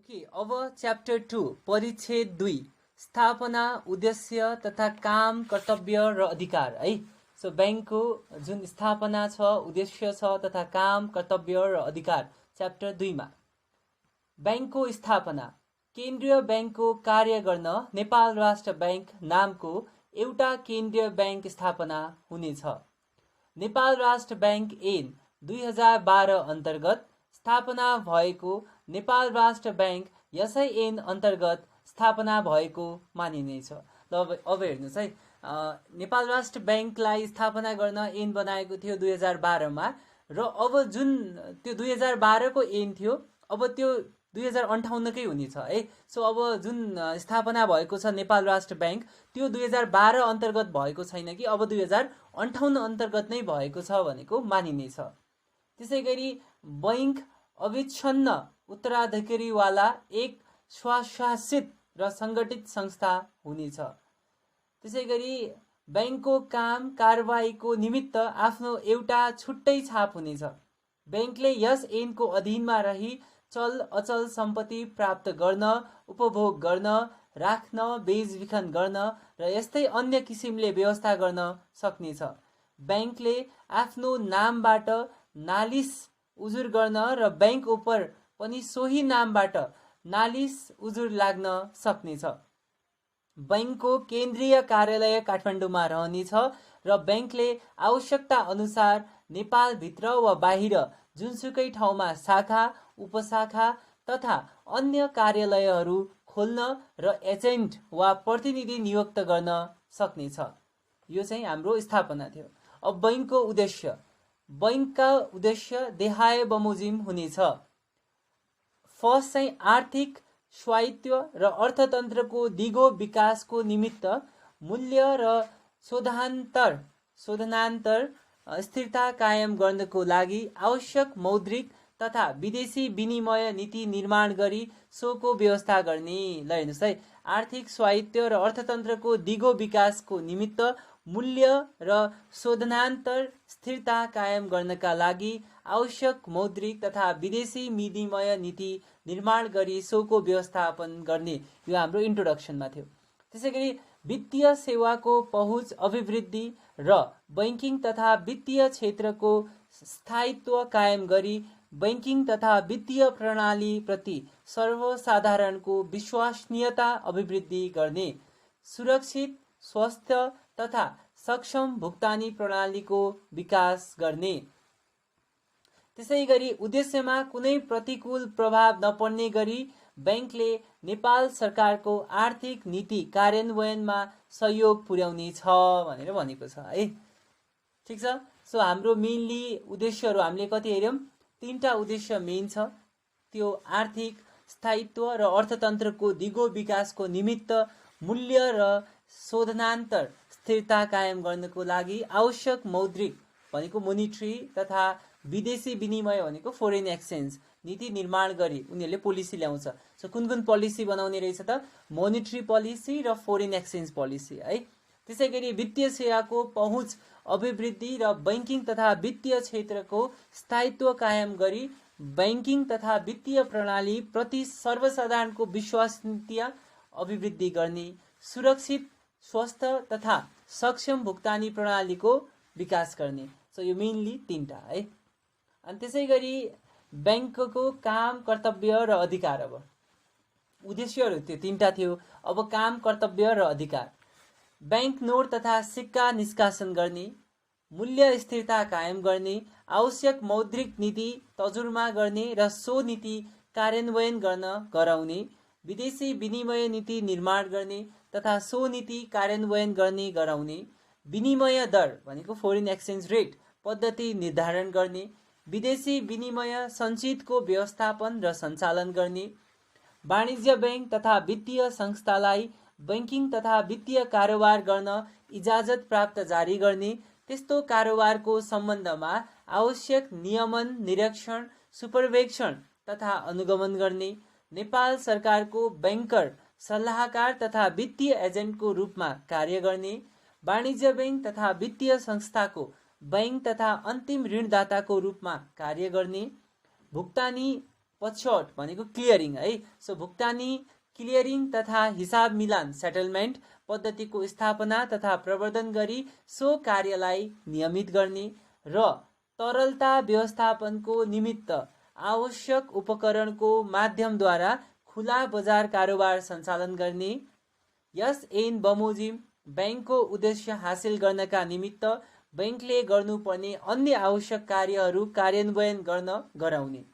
Okay, अब chapter 2 परिच्छेद 2 स्थापना, उद्देश्य तथा काम, कर्तव्य र अधिकार है। सो ब्याङ्कको जुन स्थापना छ, उद्देश्य छ तथा काम, कर्तव्य र अधिकार च्याप्टर 2 मा ब्याङ्कको स्थापना। केन्द्रीय ब्याङ्कको कार्य गर्न नेपाल राष्ट्र ब्याङ्क नामको एउटा केन्द्रीय ब्याङ्क स्थापना हुनेछ। नेपाल राष्ट्र ब्याङ्क ऐन 2012 अन्तर्गत स्थापना भएको नेपाल राष्ट्र ब्याङ्क यसै ऐन अन्तर्गत स्थापना भएको मानिनेछ। ल अब हेर्नुहोस् है, नेपाल राष्ट्र ब्याङ्कलाई स्थापना गर्न ऐन बनाएको थियो 2012 मा र अब जुन त्यो 2012 को ऐन थियो अब त्यो 2058 कै हुनेछ है। सो अब जुन स्थापना भएको छ नेपाल राष्ट्र ब्याङ्क त्यो 2012 अन्तर्गत भएको छैन कि अब 2058 अन्तर्गत नै भएको छ भनेको मानिनेछ। त्यसै गरी बैङ्क अविच्छिन्न उत्तराधिकारीवाला एक स्वशासित र सङ्गठित संस्था हुनेछ। त्यसै गरी ब्याङ्कको काम कारबाहीको निमित्त आफ्नो एउटा छुट्टै छाप हुनेछ। ब्याङ्कले यस ऐनको अधीनमा रही चल अचल सम्पत्ति प्राप्त गर्न, उपभोग गर्न, राख्न, बेचबिखन गर्न र यस्तै अन्य किसिमले व्यवस्था गर्न सक्नेछ। ब्याङ्कले आफ्नो नामबाट नालिस उजुर गर्न र ब्याङ्क उप पनि सोही नामबाट नालिस उजुर लाग्न सक्नेछ। ब्याङ्कको केन्द्रीय कार्यालय काठमाडौँमा रहनेछ र ब्याङ्कले आवश्यकता अनुसार नेपालभित्र वा बाहिर जुनसुकै ठाउँमा शाखा, उपशाखा तथा अन्य कार्यालयहरू खोल्न र एजेन्ट वा प्रतिनिधि नियुक्त गर्न सक्नेछ। यो चाहिँ हाम्रो स्थापना थियो। अब बैङ्कको उद्देश्य। बैङ्कका उद्देश्य देहाय बमोजिम हुनेछ। फर्स्ट चाहिँ आर्थिक स्वायत्त र अर्थतन्त्रको दिगो विकासको निमित्त मूल्य र शोधनान्तर स्थिरता कायम गर्नको लागि आवश्यक मौद्रिक तथा विदेशी विनिमय नीति निर्माण गरी सोको व्यवस्था गर्ने। ल हेर्नुहोस् है, आर्थिक स्वायत्त र अर्थतन्त्रको दिगो विकासको निमित्त मूल्य र शोधनान्तर स्थिरता कायम गर्नका लागि आवश्यक मौद्रिक तथा विदेशी विनिमय नीति निर्माण गरी सोको व्यवस्थापन गर्ने। यो हाम्रो इन्ट्रोडक्सनमा थियो। त्यसै गरी वित्तीय सेवाको पहुँच अभिवृद्धि र बैङ्किङ तथा वित्तीय क्षेत्रको स्थायित्व कायम गरी बैङ्किङ तथा वित्तीय प्रणाली प्रति सर्वसाधारणको विश्वसनीयता अभिवृद्धि गर्ने। सुरक्षित, स्वस्थ तथा सक्षम भुक्तानी प्रणालीको विकास गर्ने। त्यसै गरी उद्देश्यमा कुनै प्रतिकूल प्रभाव नपर्ने गरी ब्याङ्कले नेपाल सरकारको आर्थिक नीति कार्यान्वयनमा सहयोग पुर्याउने छ भनेर भनेको छ है। ठिक छ। सो हाम्रो मेनली उद्देश्यहरू हामीले कति हेऱ्यौँ? 3टा उद्देश्य मेन छ। त्यो आर्थिक स्थायित्व र अर्थतन्त्रको दिगो विकासको निमित्त मूल्य र शोधनान्तर स्थिरता कायम गर्नको लागि आवश्यक मौद्रिक भनेको मोनिट्री तथा विदेशी विनिमय भनेको फोरेन एक्सचेन्ज नीति निर्माण गरी उनीहरूले पोलिसी ल्याउँछ। सो कुन कुन पोलिसी बनाउने रहेछ त? मोनिट्री पोलिसी र फोरेन एक्सचेन्ज पोलिसी है। त्यसै गरी वित्तीय सेवाको पहुँच अभिवृद्धि र बैङ्किङ तथा वित्तीय क्षेत्रको स्थायित्व कायम गरी बैङ्किङ तथा वित्तीय प्रणाली प्रति सर्वसाधारणको विश्वसनीयता अभिवृद्धि गर्ने। सुरक्षित, स्वस्थ तथा सक्षम भुक्तानी प्रणालीको विकास गर्ने। सो यो मेनली 3टा है। अनि त्यसै गरी ब्याङ्कको काम, कर्तव्य र अधिकार। अब उद्देश्यहरू त्यो 3टा थियो। अब काम, कर्तव्य र अधिकार। ब्याङ्क नोट तथा सिक्का निष्कासन गर्ने, मूल्य स्थिरता कायम गर्ने, आवश्यक मौद्रिक नीति तर्जुमा गर्ने र सो नीति कार्यान्वयन गर्न गराउने, विदेशी विनिमय नीति निर्माण गर्ने तथा सो नीति कार्यान्वयन गर्ने गराउने, विनिमय दर भनेको फोरेन एक्सचेन्ज रेट पद्धति निर्धारण गर्ने, विदेशी विनिमय सञ्चितको व्यवस्थापन र सञ्चालन गर्ने, वाणिज्य ब्याङ्क तथा वित्तीय संस्थालाई बैङ्किङ तथा वित्तीय कारोबार गर्न इजाजत प्राप्त जारी गर्ने, त्यस्तो कारोबारको सम्बन्धमा आवश्यक नियमन, निरीक्षण, सुपरभिजन तथा अनुगमन गर्ने, नेपाल सरकारको ब्याङ्कर, सल्लाहकार तथा वित्तीय एजेन्टको रूपमा कार्य गर्ने, वाणिज्य ब्याङ्क तथा वित्तीय संस्थाको बैङ्क तथा अन्तिम ऋणदाताको रूपमा कार्य गर्ने, भुक्तानी पछौट भनेको क्लियरिङ है। सो भुक्तानी, क्लियरिङ तथा हिसाब मिलान सेटलमेन्ट पद्धतिको स्थापना तथा प्रवर्धन गरी सो कार्यलाई नियमित गर्ने र तरलता व्यवस्थापनको निमित्त आवश्यक उपकरणको माध्यमद्वारा खुला बजार कारोबार सञ्चालन गर्ने। यस ऐन बमोजिम बैंकको उद्देश्य हासिल गर्नका निमित्त बैंकले गर्नुपर्ने अन्य आवश्यक कार्यहरू कार्यान्वयन गर्न गराउने।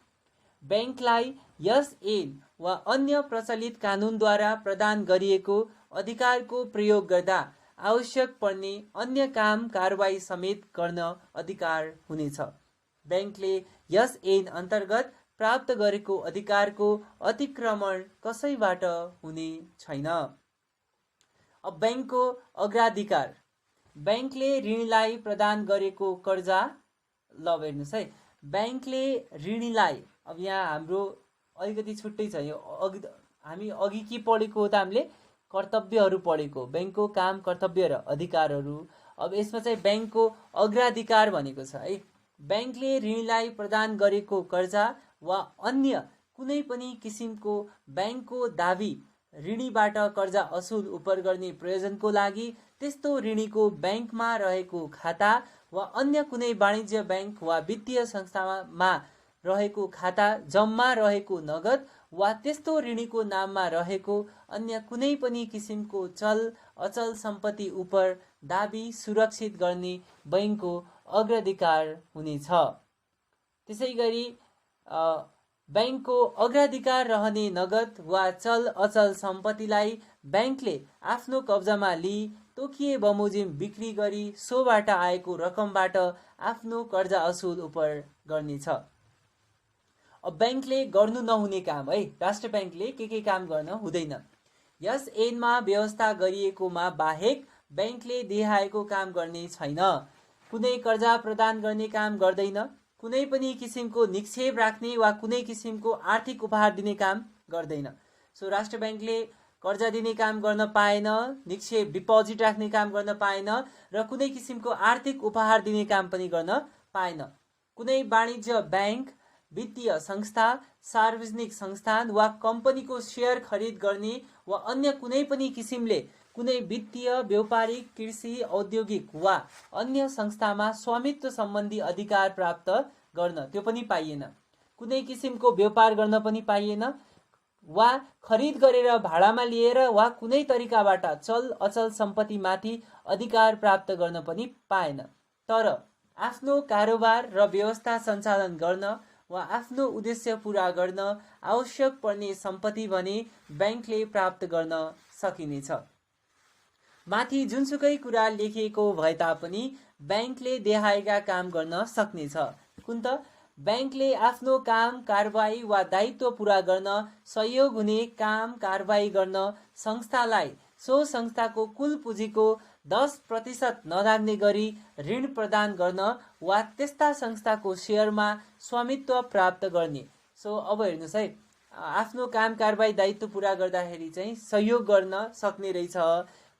बैंकलाई यस ऐन वा अन्य प्रचलित कानुनद्वारा प्रदान गरिएको अधिकारको प्रयोग गर्दा आवश्यक पर्ने अन्य काम कारबाही समेत गर्न अधिकार हुनेछ। बैंकले यस ऐन अन्तर्गत प्राप्त गरेको अधिकारको अतिक्रमण कसैबाट हुने छैन। अब बैंकको अग्राधिकार, बैंकले ऋणीलाई प्रदान गरेको कर्जा, ल हेर्नुहोस् है, बैंकले ऋणीलाई, अब यहाँ हाम्रो अलिकति छुट्टै छ यो, हामी अघि के पढेको हो त, हामीले कर्तव्यहरू पढेको, बैंकको काम, कर्तव्य र अधिकारहरू। अब यसमा चाहिँ बैंकको अग्राधिकार भनेको छ है। बैंकले ऋणीलाई प्रदान गरेको कर्जा वा अन्य कुनै पनि किसिमको बैंकको दाबी ऋणीबाट कर्जा असुल उपर गर्ने प्रयोजनको लागि त्यस्तो ऋणीको बैंकमा रहेको खाता वा अन्य कुनै वाणिज्य बैंक वा वित्तीय संस्थामा रहेको खाता, जम्मा रहेको नगद वा त्यस्तो ऋणीको नाममा रहेको अन्य कुनै पनि किसिमको चल अचल सम्पत्ति उपर दाबी सुरक्षित गर्ने बैंकको अग्राधिकार हुनेछ। त्यसैगरी बैंकको अग्राधिकार रहने नगद वा चल अचल सम्पत्तिलाई बैंकले आफ्नो कब्जामा लिई तोकिए बमोजिम बिक्री गरी सोबाट आएको रकमबाट आफ्नो कर्जा असुल उपर गर्नेछ। अब बैंकले गर्नु नहुने काम है, राष्ट्र बैंकले के काम गर्न हुँदैन। यस ऐनमा व्यवस्था गरिएकोमा बाहेक बैंकले देखाएको काम गर्ने छैन। कुनै कर्जा प्रदान गर्ने काम गर्दैन, कुनै पनि किसिमको निक्षेप राख्ने वा कुनै किसिमको आर्थिक उपहार दिने काम गर्दैन। सो राष्ट्र बैंकले कर्जा दिने काम गर्न पाएन, निक्षेप डिपोजिट राख्ने काम गर्न पाएन र कुनै किसिमको आर्थिक उपहार दिने काम पनि गर्न पाएन। कुनै वाणिज्य बैंक, वित्तीय संस्था, सार्वजनिक संस्थान वा कम्पनीको शेयर खरिद गर्ने वा अन्य कुनै पनि किसिमले कुनै वित्तीय, व्यापारिक, कृषि, औद्योगिक वा अन्य संस्थामा स्वामित्व सम्बन्धी अधिकार प्राप्त गर्न त्यो पनि पाइएन। कुनै किसिमको व्यापार गर्न पनि पाइएन वा खरिद गरेर भाडामा लिएर वा कुनै तरिकाबाट चल अचल सम्पत्तिमाथि अधिकार प्राप्त गर्न पनि पाएन। तर आफ्नो कारोबार र व्यवस्था सञ्चालन गर्न वा आफ्नो उद्देश्य पूरा गर्न आवश्यक पर्ने सम्पत्ति भने बैंकले प्राप्त गर्न सकिनेछ। माथि जुनसुकै कुरा लेखिएको भए तापनि बैंकले देखाएका काम गर्न सक्नेछ। कुन त? बैंकले आफ्नो काम कारबाही वा दायित्व पूरा गर्न सहयोग हुने काम कारबाही गर्न संस्थालाई सो संस्थाको कुल पुँजीको 10% नलाग्ने गरी ऋण प्रदान गर्न वा त्यस्ता संस्थाको शेयरमा स्वामित्व प्राप्त गर्ने। सो अब हेर्नुहोस् है, आफ्नो काम कारबाही दायित्व पूरा गर्दाखेरि चाहिँ सहयोग गर्न सक्ने रहेछ।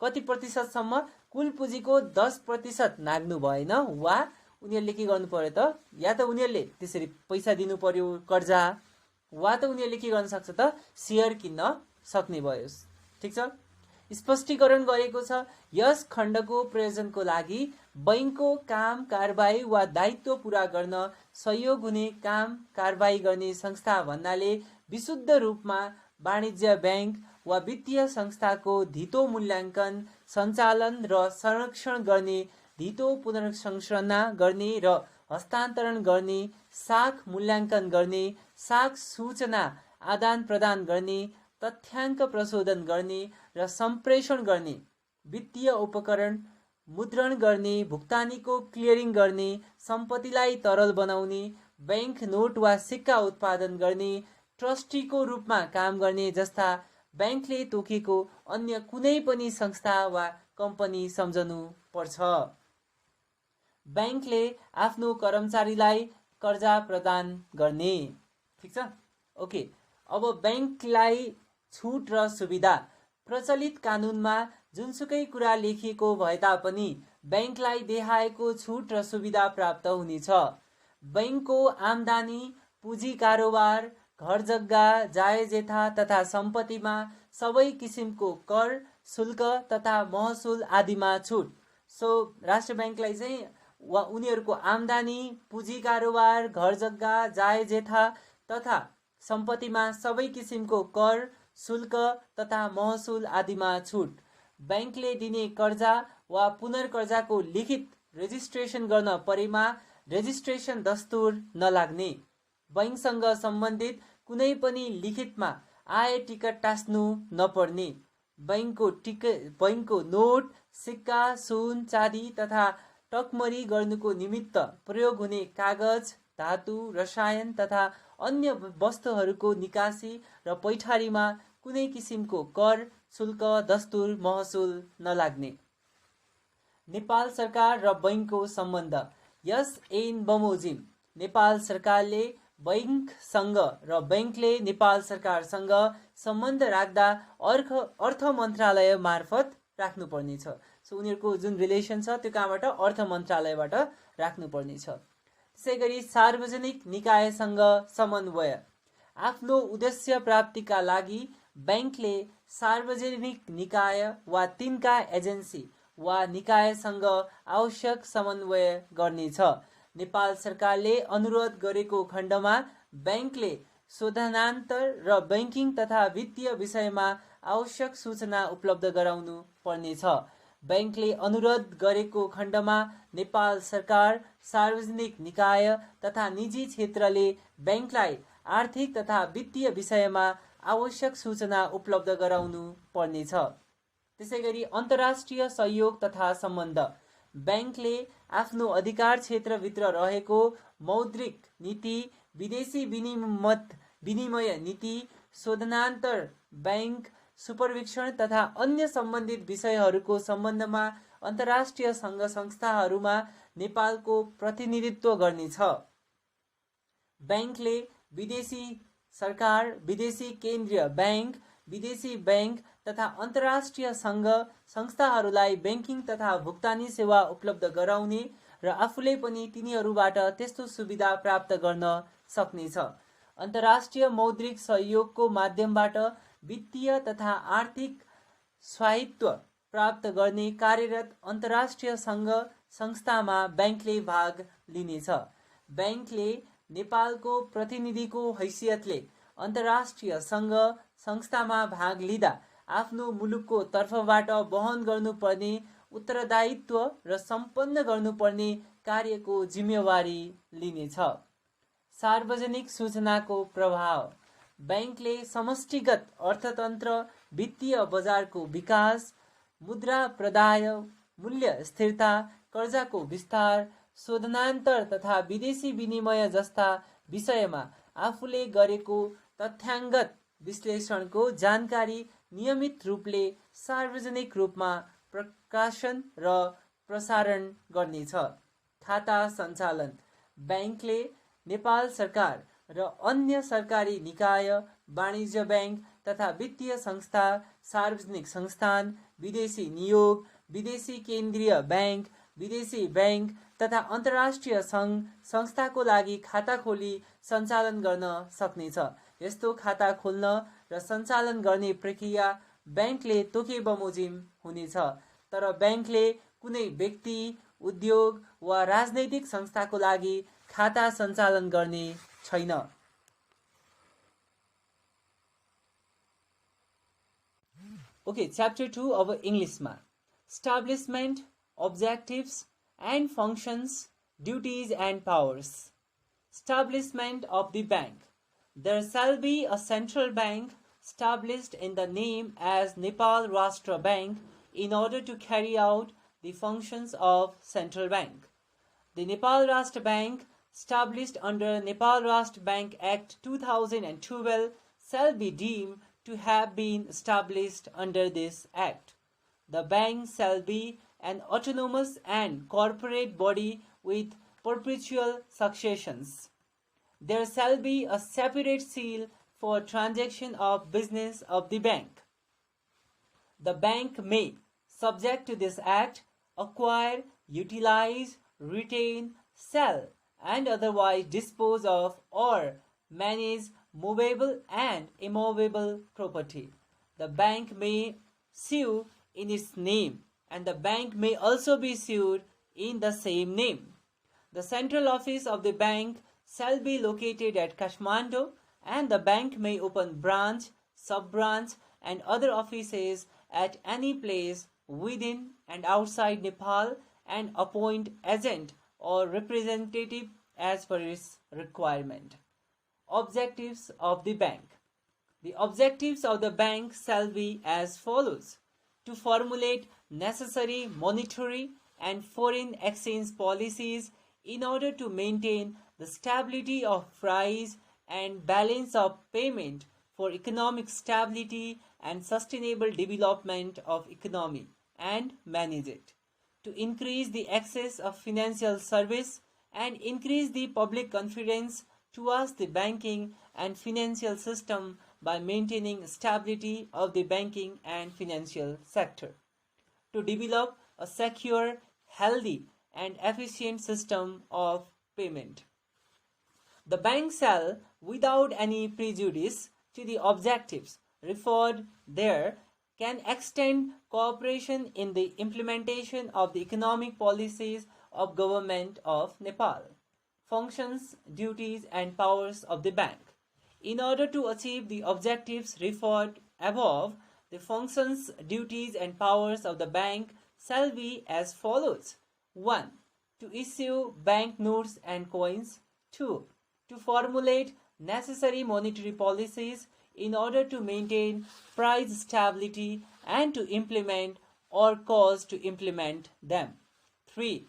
कति प्रतिशतसम्म? कुल पुँजीको 10% नाग्नु भएन वा उनीहरूले के गर्नु पर्यो त, या त उनीहरूले त्यसरी पैसा दिनु पर्यो कर्जा, वा त उनीहरूले के गर्न सक्छ त, शेयर किन्न सक्ने भयो। ठिक छ, स्पष्टीकरण गरेको छ। यस खण्डको प्रयोजनको लागि बैंकको काम कारबाही वा दायित्व पूरा गर्न सहयोग हुने काम कारबाही गर्ने संस्था भन्नाले विशुद्ध रूपमा वाणिज्य बैंक वा वित्तीय संस्थाको धितो मूल्याङ्कन, सञ्चालन र संरक्षण गर्ने, धितो पुनर्संरचना गर्ने र हस्तान्तरण गर्ने, साख मूल्याङ्कन गर्ने, साख सूचना आदान प्रदान गर्ने, तथ्याङ्क प्रशोधन गर्ने र सम्प्रेषण गर्ने, वित्तीय उपकरण मुद्रण गर्ने, भुक्तानीको क्लियरिङ गर्ने, सम्पत्तिलाई तरल बनाउने, बैंक नोट वा सिक्का उत्पादन गर्ने, ट्रस्टीको रूपमा काम गर्ने जस्ता बैंकले तोकेको अन्य कुनै पनि संस्था वा कम्पनी सम्झनु पर्छ। बैंकले आफ्नो कर्मचारीलाई कर्जा प्रदान गर्ने। ठिक छ, ओके। अब बैंकलाई छुट र सुविधा, प्रचलित कानुनमा जुनसुकै कुरा लेखिएको भए तापनि बैंकलाई देखाएको छुट र सुविधा प्राप्त हुनेछ। बैंकको आम्दानी, पुँजी कारोबार घर जग्गा जायजेथा तथा सम्पत्तिमा सबै किसिमको कर शुल्क तथा महसुल आदिमा छुट। सो राष्ट्र ब्याङ्कलाई चाहिँ उनीहरूको आम्दानी, पुँजी कारोबार, घर जग्गा जायजेथा तथा सम्पत्तिमा सबै किसिमको कर शुल्क तथा महसुल आदिमा छुट। ब्याङ्कले दिने कर्जा वा पुनर्कर्जाको लिखित रेजिस्ट्रेसन गर्न परेमा रेजिस्ट्रेसन दस्तुर नलाग्ने। बैङ्कसँग सम्बन्धित कुनै पनि लिखितमा आय टिकट टाँस्नु नपर्ने। बैङ्कको नोट, सिक्का, सुन, चाँदी तथा टकमरी गर्नुको निमित्त प्रयोग हुने कागज, धातु, रसायन तथा अन्य वस्तुहरूको निकासी र पैठारीमा कुनै किसिमको कर, शुल्क, दस्तुर, महसुल नलाग्ने। नेपाल सरकार र बैङ्कको सम्बन्ध। यस ऐन बमोजिम नेपाल सरकारले बैङ्कसँग र बैङ्कले नेपाल सरकारसँग सम्बन्ध राख्दा अर्थ मन्त्रालय मार्फत राख्नुपर्नेछ। सो उनीहरूको जुन रिलेसन छ त्यो कहाँबाट? अर्थ मन्त्रालयबाट राख्नुपर्नेछ। त्यसै गरी सार्वजनिक निकायसँग समन्वय। आफ्नो उद्देश्य प्राप्तिका लागि ब्याङ्कले सार्वजनिक निकाय वा तिनका एजेन्सी वा निकायसँग आवश्यक समन्वय गर्नेछ। नेपाल सरकारले अनुरोध गरेको खण्डमा ब्याङ्कले शोधनान्तर र ब्याङ्किङ तथा वित्तीय विषयमा आवश्यक सूचना उपलब्ध गराउनु पर्नेछ। ब्याङ्कले अनुरोध गरेको खण्डमा नेपाल सरकार, सार्वजनिक निकाय तथा निजी क्षेत्रले ब्याङ्कलाई आर्थिक तथा वित्तीय विषयमा आवश्यक सूचना उपलब्ध गराउनु पर्नेछ। त्यसै गरी अन्तर्राष्ट्रिय सहयोग तथा सम्बन्ध। ब्याङ्कले आफ्नो अधिकार क्षेत्रभित्र रहेको मौद्रिक नीति, विदेशी विनिमय नीति, शोधनान्तर, ब्याङ्क सुपरभिजन तथा अन्य सम्बन्धित विषयहरूको सम्बन्धमा अन्तर्राष्ट्रिय सङ्घ संस्थाहरूमा नेपालको प्रतिनिधित्व गर्नेछ। ब्याङ्कले विदेशी सरकार, विदेशी केन्द्रीय ब्याङ्क, विदेशी ब्याङ्क तथा अन्तर्राष्ट्रिय सङ्घ संस्थाहरूलाई ब्याङ्किङ तथा भुक्तानी सेवा उपलब्ध गराउने र आफूले पनि तिनीहरूबाट त्यस्तो सुविधा प्राप्त गर्न सक्नेछ। अन्तर्राष्ट्रिय मौद्रिक सहयोगको माध्यमबाट वित्तीय तथा आर्थिक स्वायत्त प्राप्त गर्ने कार्यरत अन्तर्राष्ट्रिय सङ्घ संस्थामा ब्याङ्कले भाग लिनेछ। ब्याङ्कले नेपालको प्रतिनिधिको हैसियतले अन्तर्राष्ट्रिय सङ्घ संस्थामा भाग लिँदा आफ्नो मुलुकको तर्फबाट वहन गर्नुपर्ने उत्तरदायित्व र सम्पन्न गर्नुपर्ने कार्यको जिम्मेवारी लिनेछ। सार्वजनिक सूचनाको प्रभाव। ब्याङ्कले समष्टिगत अर्थतन्त्र, वित्तीय बजारको विकास, मुद्रा प्रदाय, मूल्य स्थिरता, कर्जाको विस्तार, शोधनान्तर तथा विदेशी विनिमय जस्ता विषयमा आफूले गरेको तथ्याङ्गत विश्लेषणको जानकारी नियमित रूपले सार्वजनिक रूपमा प्रकाशन र प्रसारण गर्नेछ। खाता सञ्चालन। ब्याङ्कले नेपाल सरकार र अन्य सरकारी निकाय, वाणिज्य ब्याङ्क तथा वित्तीय संस्था, सार्वजनिक संस्थान, विदेशी नियोग, विदेशी केन्द्रीय ब्याङ्क, विदेशी ब्याङ्क तथा अन्तर्राष्ट्रिय सङ्घ संस्थाको लागि खाता खोली सञ्चालन गर्न सक्नेछ। यस्तो खाता खोल्न र सञ्चालन गर्ने प्रक्रिया ब्याङ्कले तोके बमोजिम हुनेछ, तर ब्याङ्कले कुनै व्यक्ति, उद्योग वा राजनैतिक संस्थाको लागि खाता सञ्चालन गर्ने छैन। ओके, च्याप्टर 2 अब इङ्ग्लिसमा। Establishment, objectives and functions, duties and powers. Establishment of the bank. There shall be a central bank established in the name as Nepal Rashtra Bank in order to carry out the functions of central bank. The Nepal Rashtra Bank, established under Nepal Rashtra Bank Act 2012, shall be deemed to have been established under this act. The bank shall be an autonomous and corporate body with perpetual successions. There shall be a separate seal for transaction of business of the bank. The bank may, subject to this act, acquire, utilize, retain, sell, and otherwise dispose of or manage movable and immovable property. The bank may sue in its name, and the bank may also be sued in the same name. The central office of the bank shall be located at Kathmandu, and the bank may open branch, sub-branch, and other offices at any place within and outside Nepal and appoint agent or representative as per its requirement. Objectives of the bank. The objectives of the bank shall be as follows: to formulate necessary monetary and foreign exchange policies in order to maintain the stability of price and balance of payment for economic stability and sustainable development of economy, and manage it; to increase the access of financial service and increase the public confidence towards the banking and financial system by maintaining stability of the banking and financial sector; to develop a secure, healthy, and efficient system of payment. The bank shall, without any prejudice to the objectives referred there, can extend cooperation in the implementation of the economic policies of Government of Nepal. Functions, duties, and powers of the bank. In order to achieve the objectives referred above, the functions, duties, and powers of the bank shall be as follows: 1. To issue bank notes and coins. 2. To formulate necessary monetary policies in order to maintain price stability and to implement or cause to implement them. 3.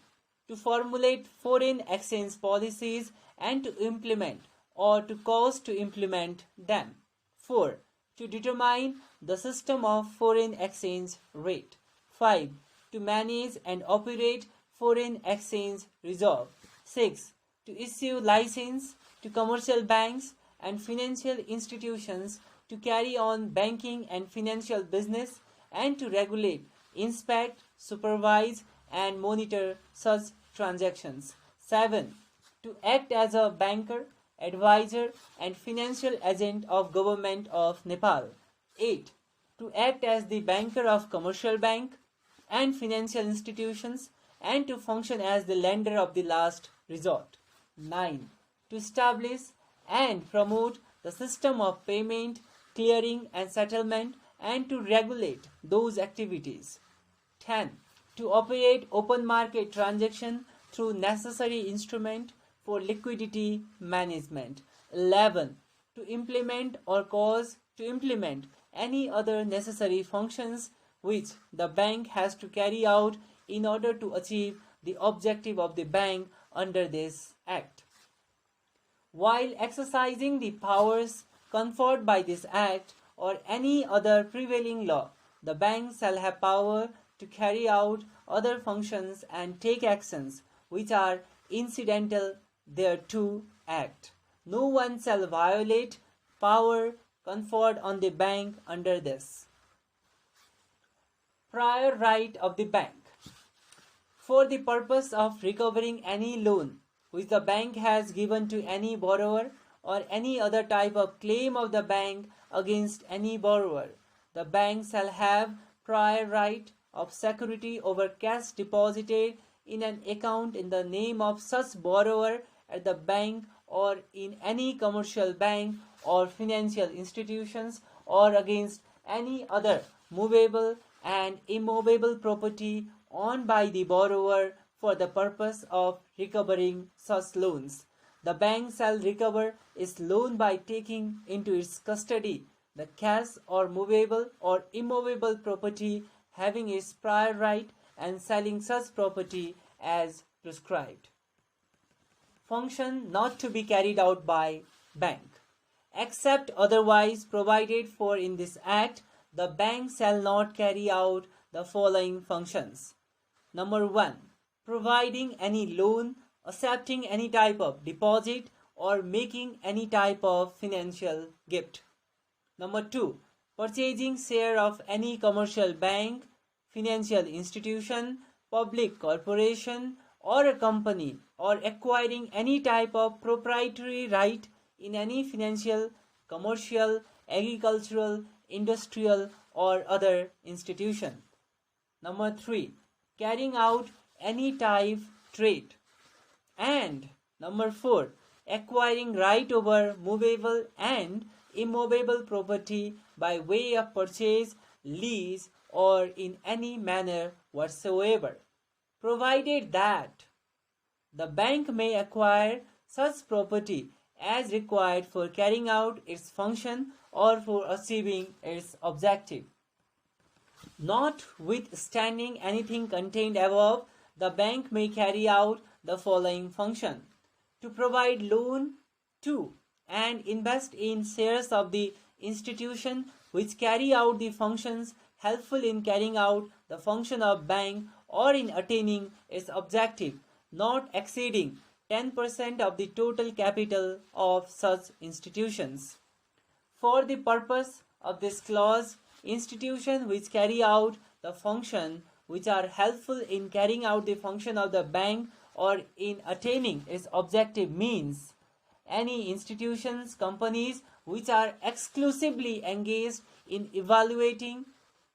To formulate foreign exchange policies and to implement or to cause to implement them. 4. To determine the system of foreign exchange rate. 5. To manage and operate foreign exchange reserve. 6. To issue license to commercial banks and financial institutions to carry on banking and financial business and to regulate, inspect, supervise, and monitor such transactions. 7. To act as a banker, advisor, and financial agent of Government of Nepal. 8. To act as the banker of commercial bank and financial institutions and to function as the lender of the last resort. 9. To establish and promote the system of payment, clearing, and settlement and to regulate those activities. 10. To operate open market transaction through necessary instrument for liquidity management. 11. To implement or cause to implement any other necessary functions which the bank has to carry out in order to achieve the objective of the bank under this Act. While exercising the powers conferred by this Act or any other prevailing law, the bank shall have power to carry out other functions and take actions which are incidental thereto Act. No one shall violate power conferred on the bank under this. Prior right of the bank. For the purpose of recovering any loan which the bank has given to any borrower or any other type of claim of the bank against any borrower, the bank shall have prior right of security over cash deposited in an account in the name of such borrower at the bank or in any commercial bank or financial institutions or against any other movable and immovable property owned by the borrower for the purpose of recovering such loans. The bank shall recover its loan by taking into its custody the cash or movable or immovable property having its prior right and selling such property as prescribed. Function not to be carried out by bank. Except otherwise provided for in this Act, the bank shall not carry out the following functions. Number 1. Providing any loan, accepting any type of deposit, or making any type of financial gift. Number 2. Purchasing share of any commercial bank, financial institution, public corporation, or a company, or acquiring any type of proprietary right in any financial commercial, agricultural, industrial, or other institution. Number 3. Carrying out any type trade. And number 4. Acquiring right over movable and immovable property by way of purchase, lease, or in any manner whatsoever, provided that the bank may acquire such property as required for carrying out its function or for achieving its objective. Notwithstanding anything contained above, the bank may carry out the following function: to provide loan to and invest in shares of the institution which carry out the functions helpful in carrying out the function of bank or in attaining its objective, not exceeding 10% of the total capital of such institutions. For the purpose of this clause, institutions which carry out the function which are helpful in carrying out the function of the bank or in attaining its objective means any institutions, companies which are exclusively engaged in evaluating,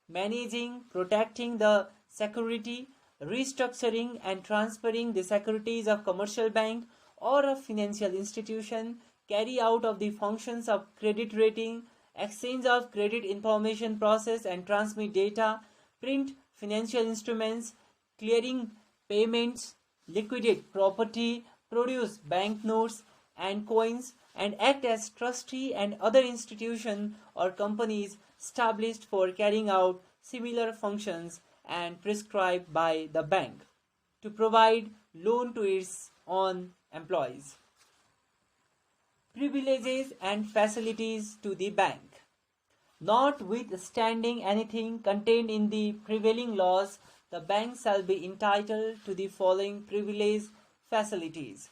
managing, protecting the security, restructuring and transferring the securities of commercial bank or of financial institution, carry out of the functions of credit rating, exchange of credit information process and transmit data, print financial instruments, clearing payments, liquidate property, produce banknotes and coins, and act as trustee and other institutions or companies established for carrying out similar functions and prescribed by the bank, to provide loan to its own employees. Privileges and facilities to the bank. Notwithstanding anything contained in the prevailing laws, the bank shall be entitled to the following privilege facilities: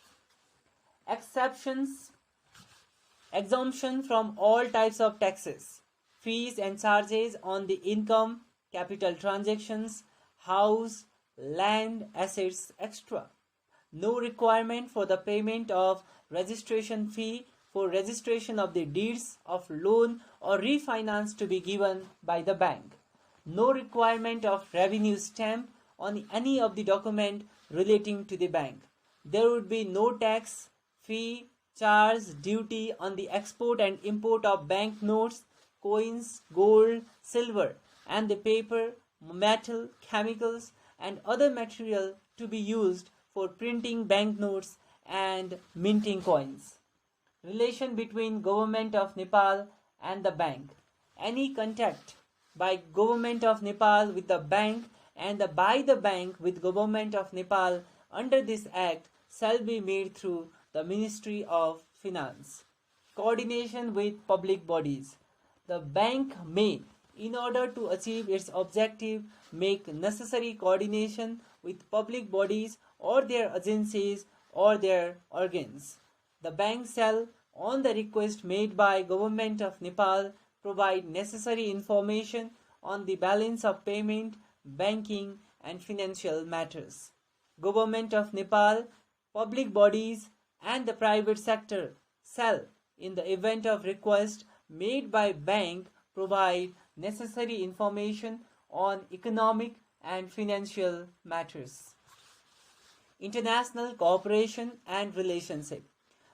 exemption from all types of taxes, fees and charges on the income, capital transactions, house, land, assets, etc. No requirement for the payment of registration fee for registration of the deeds of loan or refinance to be given by the bank. No requirement of revenue stamp on any of the document relating to the bank. There would be no tax, fee, charge, duty on the export and import of bank notes, coins, gold, silver, and the paper, metal, chemicals, and other material to be used for printing banknotes and minting coins. Relation between Government of Nepal and the bank. Any contact by Government of Nepal with the bank and by the bank with Government of Nepal under this Act shall be made through the Ministry of Finance. Coordination with public bodies. The bank may, in order to achieve its objective, make necessary coordination with public bodies or their agencies or their organs. The bank shall, on the request made by Government of Nepal, provide necessary information on the balance of payment, banking and financial matters. Government of Nepal, public bodies and the private sector shall, in the event of request made by bank, provide necessary information on economic and financial matters. International cooperation and relationship.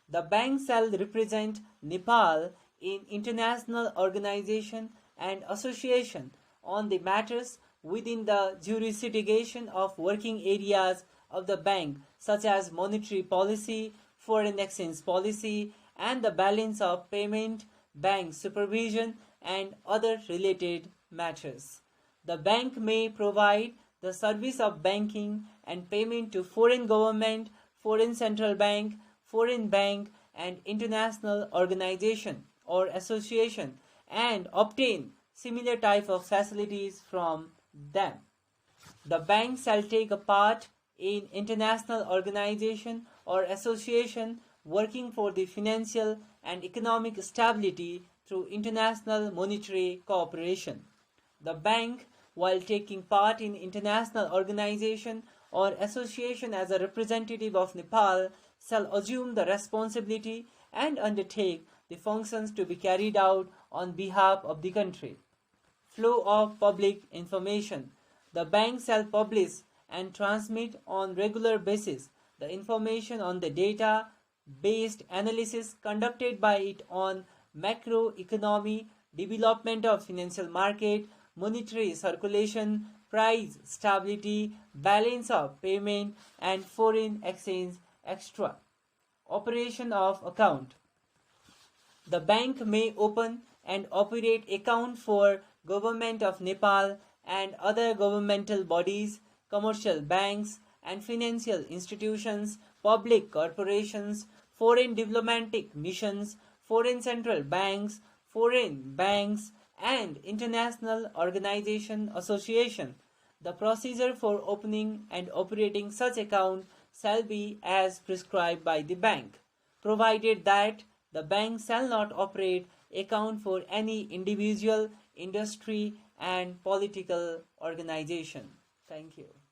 The bank shall represent Nepal in international organization and association on the matters within the jurisdiction of working areas of the bank, such as monetary policy, foreign exchange policy, and the balance of payment, bank supervision, and other related matters. The bank may provide the service of banking and payment to foreign government, foreign central bank, foreign bank, and international organization or association, and obtain similar type of facilities from them. The bank shall take a part in international organization or association working for the financial and economic stability through international monetary cooperation. The bank, while taking part in international organization or association as a representative of Nepal, shall assume the responsibility and undertake the functions to be carried out on behalf of the country. Flow of public information. The bank shall publish and transmit on regular basis the information on the data-based analysis conducted by it on macroeconomy, development of financial market, monetary circulation, price stability, balance of payment, and foreign exchange extra. Operation of account. The bank may open and operate account for Government of Nepal and other governmental bodies, commercial banks and financial institutions, public corporations, foreign diplomatic missions, foreign central banks, foreign banks and international organization association. The procedure for opening and operating such account shall be as prescribed by the bank, provided that the bank shall not operate account for any individual, industry and political organization. Thank you.